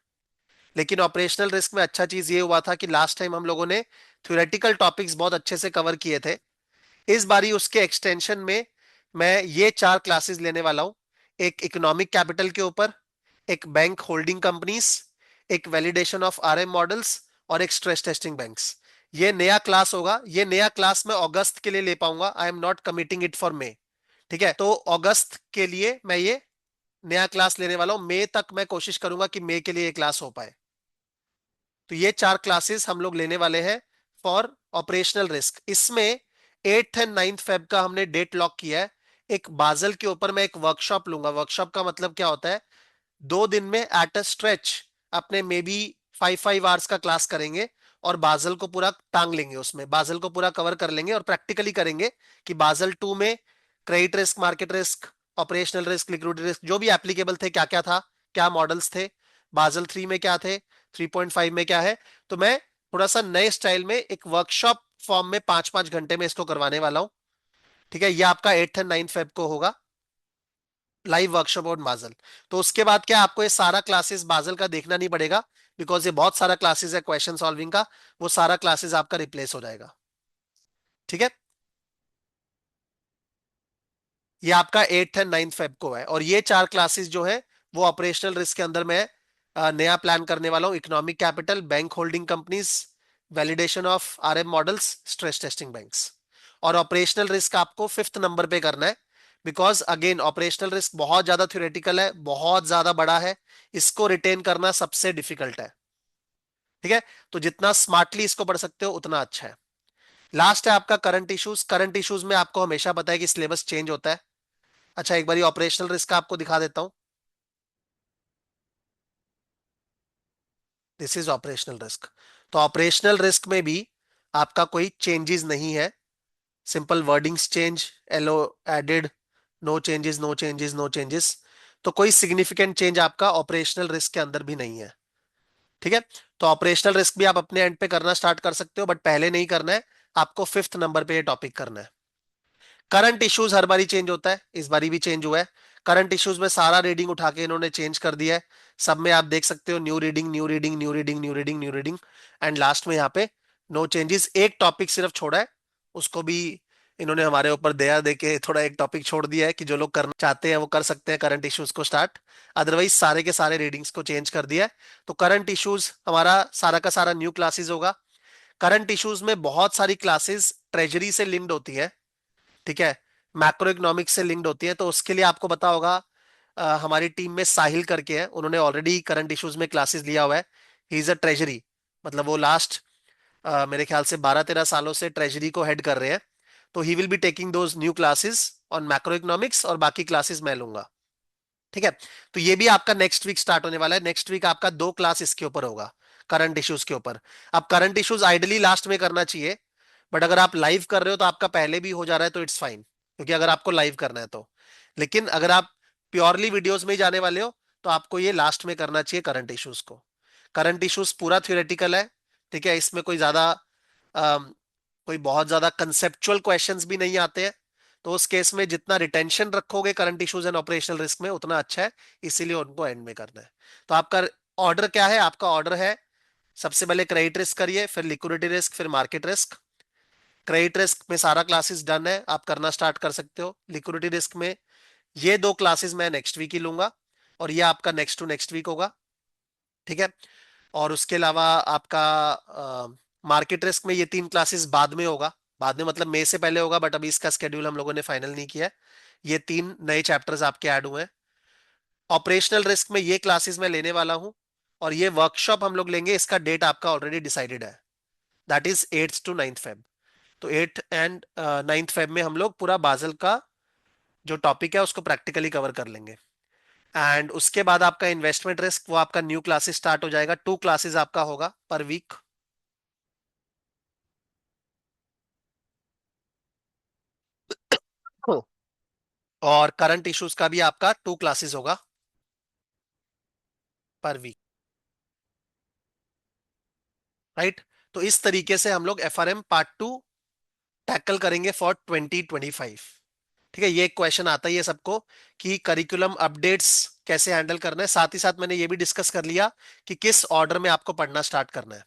लेकिन ऑपरेशनल रिस्क में अच्छा चीज ये हुआ था कि लास्ट टाइम हम लोगों ने थ्योरेटिकल टॉपिक्स बहुत अच्छे से कवर किए थे। इस बारी उसके एक्सटेंशन में मैं ये चार क्लासेस लेने वाला हूं। एक इकोनॉमिक कैपिटल के ऊपर, एक बैंक होल्डिंग कंपनीज, एक वैलिडेशन ऑफ आरएम मॉडल्स, और एक स्ट्रेस टेस्टिंग बैंक्स। ये नया क्लास होगा। ये नया क्लास मैं अगस्त के लिए ले पाऊंगा। I am not committing it for me. ठीक है, तो अगस्त के लिए मैं ये नया क्लास लेने वाला हूं। मई तक मैं कोशिश करूंगा कि मई के लिए ये क्लास हो पाए। तो ये चार क्लासेस हम लोग लेने वाले हैं फॉर ऑपरेशनल रिस्क। इसमें 8 एंड 9 फेब का हमने डेट लॉक किया है। एक बाजल के ऊपर मैं एक वर्कशॉप लूंगा। वर्कशॉप का मतलब क्या होता है? 2 दिन में एट अ स्ट्रेच अपने मे बी 5 5 आवर्स का क्लास करेंगे, और बाजल को पूरा टांग लेंगे, उसमें बाजल को पूरा कवर कर लेंगे और प्रैक्टिकली करेंगे कि बाजल 2 में credit risk, market risk, operational risk, liquidity risk जो भी एप्लीकेबल थे, क्या क्या था, क्या मॉडल्स थे, बाजल 3 में क्या थे, 3.5 में क्या है। तो मैं थोड़ा सा नए स्टाइल में एक वर्कशॉप फॉर्म में 5 5 घंटे में इसको करवाने वाला हूं। ठीक है, ये आपका 8 एंड 9 फेब को होगा, लाइव वर्कशॉप ऑन बाजल। तो उसके बाद क्या आपको ये सारा क्लासेस बाजल का देखना नहीं पड़ेगा, बिकॉज ये बहुत सारा क्लासेस है क्वेश्चन सॉल्विंग का। वो सारा क्लासेस आपका रिप्लेस हो जाएगा। ठीक है, ये आपका 8 एंड 9 फेब को है। और ये चार क्लासेस जो है वो ऑपरेशनल रिस्क के अंदर मैं नया प्लान करने वाला हूँ। Economic capital, bank holding companies, validation of RM models, stress testing banks. और ऑपरेशनल रिस्क आपको 5th नंबर पे करना है, बिकॉज अगेन ऑपरेशनल रिस्क बहुत ज्यादा थ्योरेटिकल है, बहुत ज्यादा बड़ा है। इसको रिटेन करना सबसे डिफिकल्ट है। ठीक है, तो जितना स्मार्टली इसको पढ़ सकते हो उतना अच्छा है। लास्ट है आपका करंट इश्यूज। करंट इश्यूज में आपको हमेशा पता है कि सिलेबस चेंज होता है। अच्छा, एक बार ऑपरेशनल रिस्क का आपको दिखा देता हूं। This is operational risk. तो ऑपरेशनल रिस्क में भी आपका कोई चेंजेस नहीं है। Simple wordings change, LO added, no changes, no changes, no changes. तो कोई सिग्निफिकेंट चेंज आपका ऑपरेशनल रिस्क के अंदर भी नहीं है। ठीक है, तो ऑपरेशनल रिस्क भी आप अपने एंड पे करना स्टार्ट कर सकते हो, बट पहले नहीं करना है। आपको 5th नंबर पे ये टॉपिक करना है। करंट इश्यूज हर बारी चेंज होता है, इस बारी भी चेंज हुआ है। करंट इश्यूज में सारा रीडिंग उठा के इन्होंने चेंज कर दिया है। सब में आप देख सकते हो new reading, new reading, new reading, new reading, new reading. And last में यहाँ पे नो चेंजेस। एक टॉपिक सिर्फ छोड़ा है, उसको भी इन्होंने हमारे ऊपर दया देके थोड़ा एक टॉपिक छोड़ दिया है कि जो लोग करना चाहते हैं वो कर सकते हैं करंट इश्यूज को स्टार्ट। अदरवाइज सारे के सारे रीडिंग्स को चेंज कर दिया है। तो करंट इश्यूज हमारा सारा का सारा न्यू क्लासेस होगा। करंट इश्यूज में बहुत सारी क्लासेस ट्रेजरी से लिंक्ड होती है। ठीक है, मैक्रो इकोनॉमिक्स से लिंक्ड होती है। तो उसके लिए आपको पता होगा, हमारी टीम में साहिल करके है, उन्होंने ऑलरेडी करंट इश्यूज में क्लासेस लिया हुआ है। ही इज अ ट्रेजरी, मतलब वो लास्ट मेरे ख्याल से 12 13 सालों से ट्रेजरी को हेड कर रहे हैं। तो he will be taking those new classes on macro economics, और बाकी क्लासेस मैं लूंगा। ठीक है, तो ये भी आपका नेक्स्ट वीक स्टार्ट होने वाला है। नेक्स्ट वीक आपका 2 क्लास इसके ऊपर होगा, करंट इश्यूज के ऊपर। अब करंट इश्यूज आइडली लास्ट में करना चाहिए, बट अगर आप लाइव कर रहे हो तो आपका पहले भी हो जा रहा है तो इट्स फाइन, क्योंकि अगर आपको लाइव करना है तो। लेकिन अगर आप प्योरली वीडियोस में ही जाने वाले हो तो आपको ये लास्ट में करना चाहिए करंट इश्यूज को। करंट इश्यूज पूरा थ्योरेटिकल है। ठीक है, इसमें कोई ज्यादा कोई बहुत ज्यादा कंसेप्चुअल क्वेश्चंस भी नहीं आते हैं। तो उस केस में जितना रिटेंशन रखोगे current issues and operational risk में उतना अच्छा है। इसीलिए उनको एंड में करना है। तो आपका ऑर्डर क्या है? आपका ऑर्डर है, सबसे पहले क्रेडिट रिस्क करिए, फिर लिक्विडिटी रिस्क, फिर मार्केट रिस्क। क्रेडिट रिस्क में सारा क्लासेस डन है, आप करना स्टार्ट कर सकते हो। लिक्विडिटी रिस्क में ये 2 क्लासेस मैं नेक्स्ट वीक ही लूंगा, और ये आपका नेक्स्ट टू नेक्स्ट वीक होगा। ठीक है, और उसके अलावा आपका मार्केट रिस्क में ये 3 क्लासेस बाद में होगा। बाद में मतलब मई से पहले होगा, बट अभी इसका स्केड्यूल हम लोगों ने फाइनल नहीं किया है। ये 3 नए चैप्टर्स आपके ऐड हुए हैं। ऑपरेशनल रिस्क में ये क्लासेस मैं लेने वाला हूं, और ये वर्कशॉप हम लोग लेंगे, इसका डेट आपका ऑलरेडी डिसाइडेड है। That is 8th to 9th Feb. तो 8 एंड 9th फेब में हम लोग पूरा बाजल का जो टॉपिक है उसको प्रैक्टिकली कवर कर लेंगे। एंड उसके बाद आपका इन्वेस्टमेंट रिस्क, वो आपका न्यू क्लासेस स्टार्ट हो जाएगा। 2 क्लासेस आपका होगा पर वीक। और करंट इश्यूज का भी आपका 2 क्लासेस होगा पर वीक। राइट। तो इस तरीके से हम लोग एफआरएम पार्ट 2 टैकल करेंगे फॉर 2025। ठीक है, ये एक क्वेश्चन आता ही है सबको कि करिकुलम अपडेट्स कैसे हैंडल करना है। साथ ही साथ मैंने ये भी डिस्कस कर लिया कि किस ऑर्डर में आपको पढ़ना स्टार्ट करना है।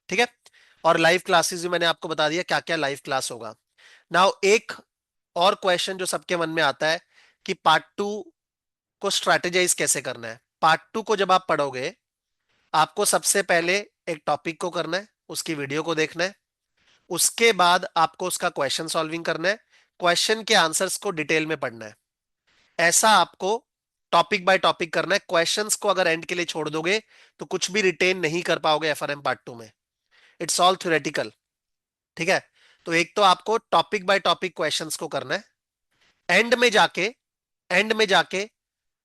ठीक है, और लाइव क्लासेस भी मैंने आपको बता दिया क्या क्या लाइव क्लास होगा। नाउ एक और क्वेश्चन जो सबके मन में आता है कि पार्ट 2 को स्ट्रैटेजाइज कैसे करना है। पार्ट 2 को जब आप पढ़ोगे, आपको सबसे पहले एक टॉपिक को करना है, उसकी वीडियो को देखना है। उसके बाद आपको उसका क्वेश्चन सॉल्विंग करना है, क्वेश्चन के आंसर्स को डिटेल में पढ़ना है। ऐसा आपको टॉपिक बाय टॉपिक करना है। क्वेश्चंस को अगर एंड के लिए छोड़ दोगे तो कुछ भी रिटेन नहीं कर पाओगे एफआरएम पार्ट 2 में। It's all theoretical. ठीक है, तो एक तो आपको टॉपिक बाय टॉपिक क्वेश्चंस को करना है। एंड में जाके एंड में जाके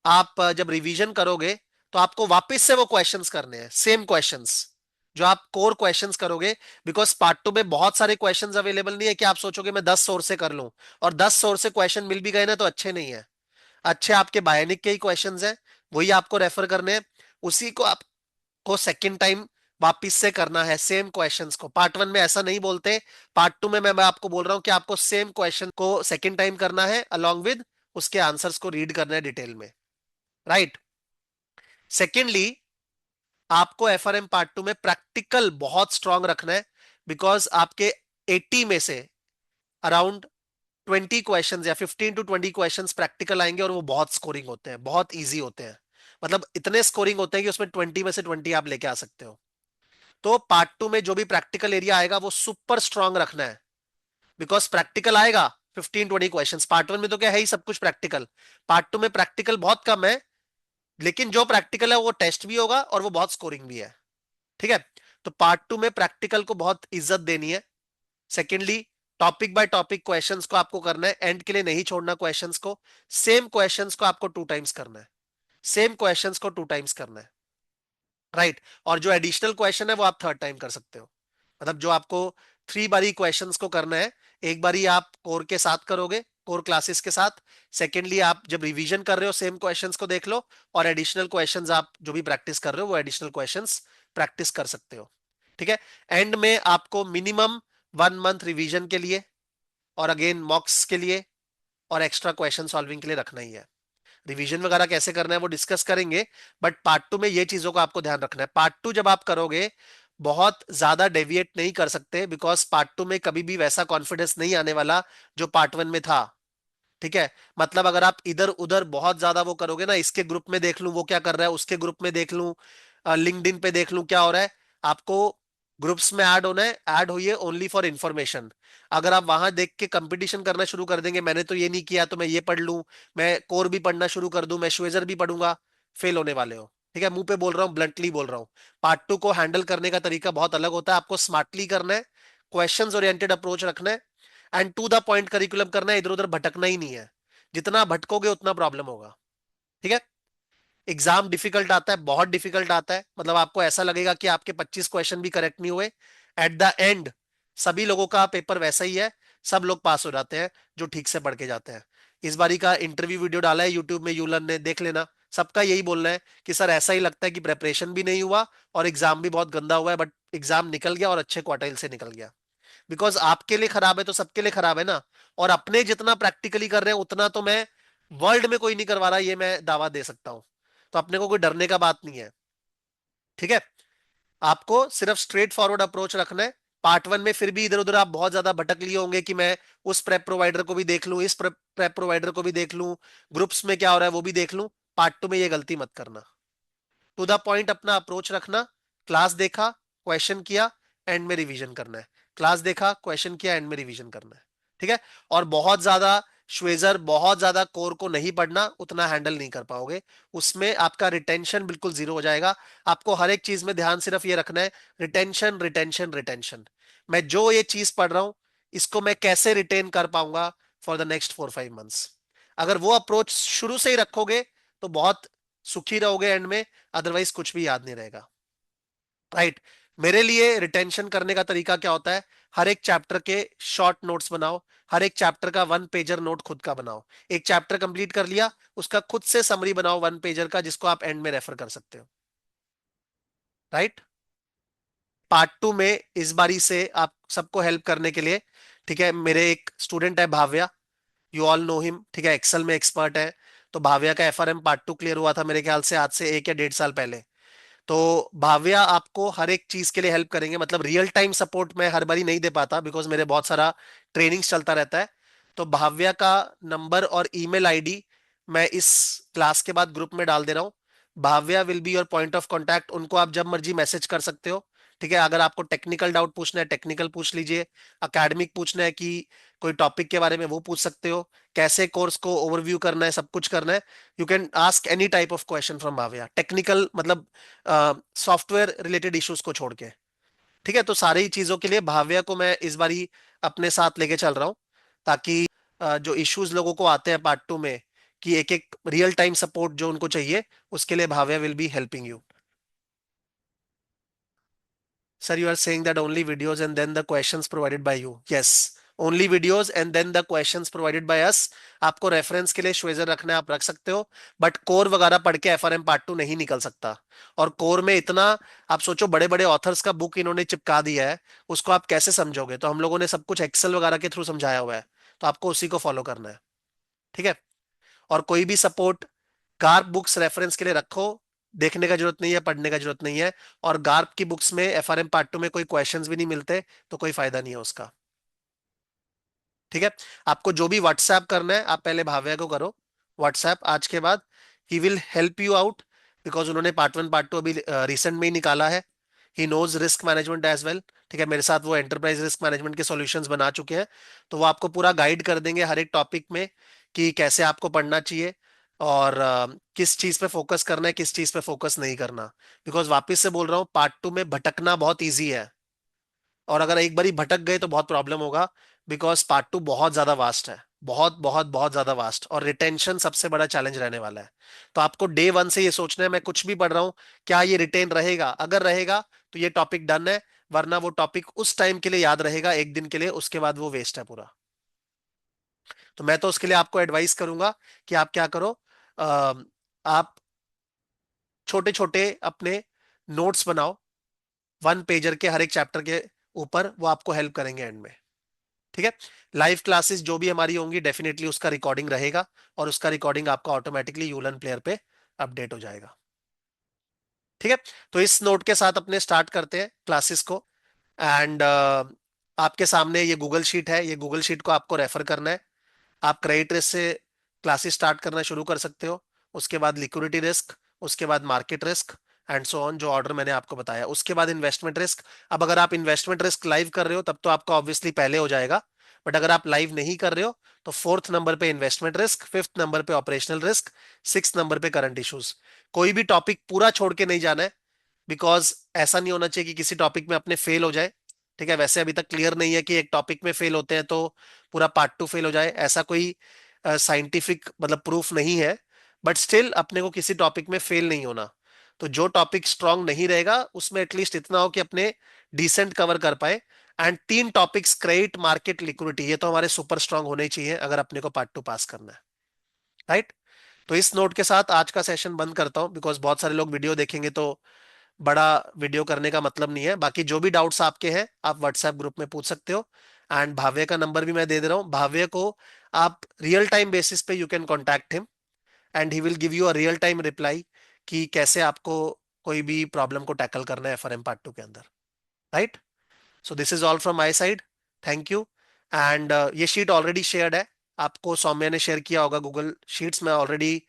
आप जब रिवीजन करोगे तो आपको वापस से वो क्वेश्चंस करने हैं, सेम क्वेश्चंस जो आप कोर क्वेश्चंस करोगे। बिकॉज पार्ट 2 में बहुत सारे क्वेश्चंस अवेलेबल नहीं है कि आप सोचोगे मैं 10 सोर्स से कर लूं, और 10 सोर्स से क्वेश्चन मिल भी गए ना तो अच्छे नहीं है। अच्छे आपके बायोनिक के ही क्वेश्चंस हैं, वही आपको रेफर करने हैं। उसी को आपको सेकंड टाइम वापिस से करना है, सेम क्वेश्चंस को। पार्ट 1 में ऐसा नहीं बोलते, पार्ट 2 में मैं आपको बोल रहा हूं कि आपको सेम क्वेश्चन को सेकंड टाइम करना है, अलोंग विद उसके आंसर्स को रीड करना है डिटेल में। राइट। सेकेंडली, आपको एफआरएम पार्ट 2 में प्रैक्टिकल बहुत स्ट्रांग रखना है। बिकॉज आपके 80 में से अराउंड 20 क्वेश्चंस या 15 टू 20 क्वेश्चंस प्रैक्टिकल आएंगे, और वो बहुत स्कोरिंग होते हैं, बहुत इजी होते हैं। मतलब इतने स्कोरिंग होते हैं कि उसमें 20 में से 20 आप लेके आ सकते हो। तो पार्ट 2 में जो भी प्रैक्टिकल एरिया आएगा वो सुपर स्ट्रांग रखना है। बिकॉज प्रैक्टिकल आएगा 15-20 क्वेश्चंस। पार्ट 1 में तो क्या है ही सब कुछ प्रैक्टिकल। पार्ट 2 में प्रैक्टिकल बहुत कम है, लेकिन जो प्रैक्टिकल है वो टेस्ट भी होगा और वो बहुत स्कोरिंग भी है। ठीक है, तो पार्ट 2 में प्रैक्टिकल को बहुत इज्जत देनी है। Secondly, topic by topic questions को आपको करना है, एंड के लिए नहीं छोड़ना क्वेश्चंस को। सेम क्वेश्चंस को आपको 2 टाइम्स करना है, सेम क्वेश्चंस को 2 टाइम्स करना है। राइट। और जो एडिशनल क्वेश्चन है वो आप थर्ड टाइम कर सकते हो। मतलब जो आपको 3 बारी क्वेश्चंस को करना है, एक बारी आप कोर के साथ करोगे, कोर क्लासेस के साथ। सेकेंडली, आप जब रिवीजन कर रहे हो सेम क्वेश्चंस को देख लो, और एडिशनल क्वेश्चंस आप जो भी प्रैक्टिस कर रहे हो वो एडिशनल क्वेश्चंस प्रैक्टिस कर सकते हो। ठीक है, एंड में आपको मिनिमम 1 मंथ रिवीजन के लिए, और अगेन मॉक्स के लिए, और एक्स्ट्रा क्वेश्चन सॉल्विंग के लिए रखना ही है। रिवीजन वगैरह कैसे करना है वो डिस्कस करेंगे, बट पार्ट 2 में ये चीजों का आपको ध्यान रखना है। पार्ट 2 जब आप करोगे, बहुत ज्यादा डेविएट नहीं कर सकते, बिकॉज पार्ट 2 में कभी भी वैसा कॉन्फिडेंस नहीं आने वाला जो पार्ट 1 में था। ठीक है, मतलब अगर आप इधर उधर बहुत ज्यादा वो करोगे ना, इसके ग्रुप में देख लूं वो क्या कर रहा है, उसके ग्रुप में देख लूं, लिंक्डइन पे देख लूं क्या हो रहा है। आपको ग्रुप्स में ऐड होना है, ऐड होइए ओनली फॉर इंफॉर्मेशन। अगर आप वहां देख के कंपटीशन करना शुरू कर देंगे, मैंने तो ये नहीं किया तो मैं ये पढ़ लूं, मैं कोर भी पढ़ना शुरू कर दूं, मैं श्वेजर भी पढ़ूंगा, फेल होने वाले हो। ठीक है, मुंह पे बोल रहा हूँ, ब्लंटली बोल रहा हूँ। पार्ट 2 को हैंडल करने का तरीका बहुत अलग होता है। आपको स्मार्टली करना है, क्वेश्चंस ओरिएंटेड अप्रोच रखना है, and to the point curriculum करना है। इधर उधर भटकना ही नहीं है, जितना भटकोगे उतना प्रॉब्लम होगा। ठीक है, एग्जाम डिफिकल्ट आता है, बहुत डिफिकल्ट आता है। मतलब आपको ऐसा लगेगा कि आपके 25 क्वेश्चन भी करेक्ट नहीं हुए, एट द एंड सभी लोगों का पेपर वैसा ही है, सब लोग पास हो जाते हैं जो ठीक से पढ़ के जाते हैं। इस बारी का इंटरव्यू वीडियो डाला है यूट्यूब में, यूलर्न ने, देख लेना। सबका यही बोलना है कि सर ऐसा ही लगता है कि प्रेपरेशन भी नहीं हुआ और एग्जाम भी बहुत गंदा हुआ है, बट एग्जाम निकल गया और अच्छे क्वार्टाइल से निकल गया। बिकॉज आपके लिए खराब है तो सबके लिए खराब है ना। और अपने जितना प्रैक्टिकली कर रहे हैं उतना तो मैं वर्ल्ड में कोई नहीं करवा रहा, ये मैं दावा दे सकता हूं। तो अपने को कोई डरने का बात नहीं है। ठीक है, आपको सिर्फ स्ट्रेट फॉरवर्ड अप्रोच रखना है। पार्ट 1 में फिर भी इधर उधर आप बहुत ज्यादा भटक लिए होंगे कि मैं उस प्रेप प्रोवाइडर को भी देख लूं, इस प्रेप प्रोवाइडर को भी देख लूं, ग्रुप्स में क्या हो रहा है वो भी देख लूं। पार्ट 2 में ये गलती मत करना। टू द पॉइंट अपना अप्रोच रखना। क्लास देखा, क्वेश्चन किया, एंड में रिवीजन करना है। क्लास देखा, क्वेश्चन किया, एंड में रिवीजन करना है। ठीक है, और बहुत ज्यादा श्वेजर, बहुत ज्यादा कोर को नहीं पढ़ना, उतना हैंडल नहीं कर पाओगे। उसमें आपका रिटेंशन बिल्कुल जीरो हो जाएगा। आपको हर एक चीज में ध्यान सिर्फ ये रखना है, रिटेंशन रिटेंशन रिटेंशन। मैं जो ये चीज पढ़ रहा हूं, इसको मैं कैसे रिटेन कर पाऊंगा फॉर द नेक्स्ट 4-5 मंथ्स। अगर वो अप्रोच शुरू से ही रखोगे तो बहुत सुखी रहोगे एंड में, अदरवाइज कुछ भी याद नहीं रहेगा। राइट। मेरे लिए रिटेंशन करने का तरीका क्या होता है, हर एक चैप्टर के शॉर्ट नोट्स बनाओ, हर एक चैप्टर का 1 पेजर नोट खुद का बनाओ। एक चैप्टर कंप्लीट कर लिया, उसका खुद से समरी बनाओ 1 पेजर का, जिसको आप एंड में रेफर कर सकते हो। राइट। पार्ट टू में इस बारी से आप सबको हेल्प करने के लिए, ठीक है, मेरे एक स्टूडेंट है Bhavya, you all know him, ठीक है, एक्सेल में एक्सपर्ट है। तो भाव्या का एफआरएम पार्ट टू क्लियर हुआ था मेरे ख्याल से आज से 1 या 1.5 साल पहले। तो भाव्या आपको हर एक चीज के लिए हेल्प करेंगे, मतलब रियल टाइम सपोर्ट मैं हर बारी नहीं दे पाता बिकॉज मेरे बहुत सारा ट्रेनिंग्स चलता रहता है। तो भाव्या का नंबर और ईमेल आईडी मैं इस क्लास के बाद ग्रुप में डाल दे रहा हूँ। Bhavya will be your point of contact, उनको आप जब मर्जी मैसेज कर सकते हो। ठीक है, अगर आपको टेक्निकल डाउट पूछना है टेक्निकल पूछ लीजिए, एकेडमिक पूछना है कि कोई टॉपिक के बारे में वो पूछ सकते हो, कैसे कोर्स को ओवरव्यू करना है, सब कुछ करना है। You can ask any type of question from Bhavya, technical मतलब सॉफ्टवेयर रिलेटेड इश्यूज को छोड़ के। ठीक है, तो सारी ही चीजों के लिए भाव्या को मैं इस बारी अपने साथ लेके चल रहा हूँ, ताकि जो इश्यूज लोगों को आते हैं पार्ट टू में, कि एक एक रियल टाइम सपोर्ट जो उनको चाहिए, उसके लिए Bhavya will be helping you. Sir, you are saying that only videos and then the questions provided by you. Yes, only videos and then the questions provided by us. आपको रेफरेंस के लिए श्वेजर रखना है, आप रख सकते हो, बट कोर वगैरह पढ़ के एफआरएम पार्ट टू नहीं निकल सकता। और कोर में इतना, आप सोचो बड़े बड़े ऑथर्स का बुक इन्होंने चिपका दिया है, उसको आप कैसे समझोगे? तो हम लोगों ने सब कुछ एक्सेल वगैरह के थ्रू समझाया हुआ है, तो आपको उसी को फॉलो करना है। ठीक है, और कोई भी सपोर्ट गार्प बुक्स रेफरेंस के लिए रखो, देखने का जरूरत नहीं है, पढ़ने का जरूरत नहीं है। और गार्प की बुक्स में एफआरएम पार्ट टू में कोई क्वेश्चंस भी नहीं मिलते, तो कोई फायदा नहीं है उसका। ठीक है, आपको जो भी व्हाट्सएप करना है आप पहले भाव्या को करो व्हाट्सएप आज के बाद, he will help you out, because उन्होंने पार्ट वन पार्ट टू अभी रिसेंट में ही निकाला है। He knows risk management as well. ठीक है, मेरे साथ वो एंटरप्राइज रिस्क मैनेजमेंट के सॉल्यूशंस बना चुके हैं, तो वो आपको पूरा गाइड कर देंगे हर एक टॉपिक में कि कैसे आपको पढ़ना चाहिए, और किस चीज पे फोकस करना है, किस चीज पे फोकस नहीं करना। बिकॉज वापस से बोल रहा हूँ, पार्ट टू में भटकना बहुत ईजी है, और अगर एक बारी भटक गए तो बहुत प्रॉब्लम होगा, बिकॉज पार्ट टू बहुत ज्यादा वास्ट है, बहुत बहुत बहुत ज्यादा वास्ट, और रिटेंशन सबसे बड़ा चैलेंज रहने वाला है। तो आपको डे वन से ये सोचना है, मैं कुछ भी पढ़ रहा हूँ, क्या ये रिटेन रहेगा? अगर रहेगा तो ये टॉपिक डन है, वरना वो टॉपिक उस टाइम के लिए याद रहेगा, एक दिन के लिए, उसके बाद वो वेस्ट है पूरा। तो मैं तो उसके लिए आपको एडवाइस करूंगा कि आप क्या करो, आप छोटे छोटे अपने नोट्स बनाओ, 1 पेजर के हर एक चैप्टर के ऊपर, वो आपको हेल्प करेंगे एंड में। ठीक है, लाइव क्लासेस जो भी हमारी होंगी डेफिनेटली उसका रिकॉर्डिंग रहेगा, और उसका रिकॉर्डिंग आपका ऑटोमेटिकली यूलन प्लेयर पे अपडेट हो जाएगा। ठीक है, तो इस नोट के साथ अपने स्टार्ट करते हैं क्लासेस को। एंड आपके सामने ये गूगल शीट है, ये गूगल शीट को आपको रेफर करना है। आप क्रेडिट रिस्क से क्लासेस स्टार्ट करना शुरू कर सकते हो, उसके बाद लिक्विडिटी रिस्क, उसके बाद market risk, and so on, जो ऑर्डर मैंने आपको बताया। उसके बाद इन्वेस्टमेंट रिस्क। अब अगर आप इन्वेस्टमेंट रिस्क लाइव कर रहे हो तब तो आपका ऑब्वियसली पहले हो जाएगा, बट अगर आप लाइव नहीं कर रहे हो तो फोर्थ नंबर पे इन्वेस्टमेंट रिस्क, फिफ्थ नंबर पे ऑपरेशनल रिस्क, सिक्स नंबर पे करंट इश्यूज। कोई भी टॉपिक पूरा छोड़ के नहीं जाना है, बिकॉज ऐसा नहीं होना चाहिए कि किसी टॉपिक में अपने फेल हो जाए। ठीक है, वैसे अभी तक क्लियर नहीं है कि एक टॉपिक में फेल होते हैं तो पूरा पार्ट टू फेल हो जाए, ऐसा कोई साइंटिफिक मतलब प्रूफ नहीं है। बट स्टिल अपने को किसी टॉपिक में फेल नहीं होना। तो जो टॉपिक स्ट्रांग नहीं रहेगा उसमें एटलीस्ट इतना हो कि अपने डिसेंट कवर कर पाए। And 3 topics, credit, market, liquidity, ये तो हमारे सुपर स्ट्रांग होने ही चाहिए अगर अपने को पार्ट टू पास करना है। राइट, तो इस नोट के साथ आज का सेशन बंद करता हूं, बिकॉज बहुत सारे लोग वीडियो देखेंगे तो बड़ा वीडियो करने का मतलब नहीं है। बाकी जो भी डाउट्स आपके हैं आप व्हाट्सएप ग्रुप में पूछ सकते हो। एंड भाव्य का नंबर भी मैं दे दे रहा हूँ, भाव्य को आप रियल टाइम बेसिस पे you can contact him, and he will give you a real time reply कि कैसे आपको कोई भी प्रॉब्लम को टैकल करना है एफआरएम पार्ट टू के अंदर। Right, so this is all from my side. Thank you. And ये शीट ऑलरेडी शेयर्ड है, आपको सौम्या ने शेयर किया होगा गूगल शीट्स, मैं ऑलरेडी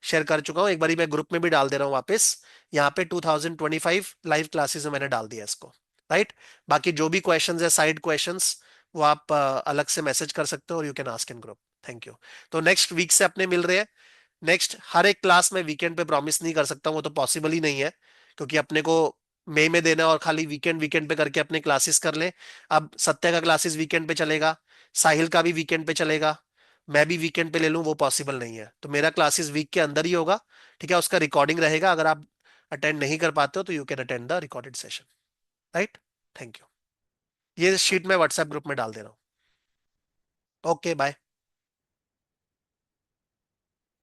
शेयर कर चुका हूँ, एक बारी मैं ग्रुप में भी डाल दे रहा हूँ वापस। यहाँ पे 2025 लाइव क्लासेस में मैंने डाल दिया इसको। राइट, बाकी जो भी क्वेश्चंस है, साइड क्वेश्चंस, वो आप अलग से मैसेज कर सकते हो, और you can ask in group. Thank you. तो नेक्स्ट वीक से अपने मिल रहे हैं। नेक्स्ट हर एक क्लास में वीकेंड पे प्रॉमिस नहीं कर सकता, वो तो पॉसिबल ही नहीं है, क्योंकि अपने को मई में देना है और खाली वीकेंड वीकेंड पे करके अपने क्लासेस कर लें। अब सत्या का क्लासेस वीकेंड पे चलेगा, साहिल का भी वीकेंड पे चलेगा, मैं भी वीकेंड पे ले लूं, वो पॉसिबल नहीं है। तो मेरा क्लासेस वीक के अंदर ही होगा। ठीक है, उसका रिकॉर्डिंग रहेगा, अगर आप अटेंड नहीं कर पाते हो तो you can attend the recorded session. Right, thank you. ये शीट मैं व्हाट्सएप ग्रुप में डाल दे रहा हूँ। Okay, bye.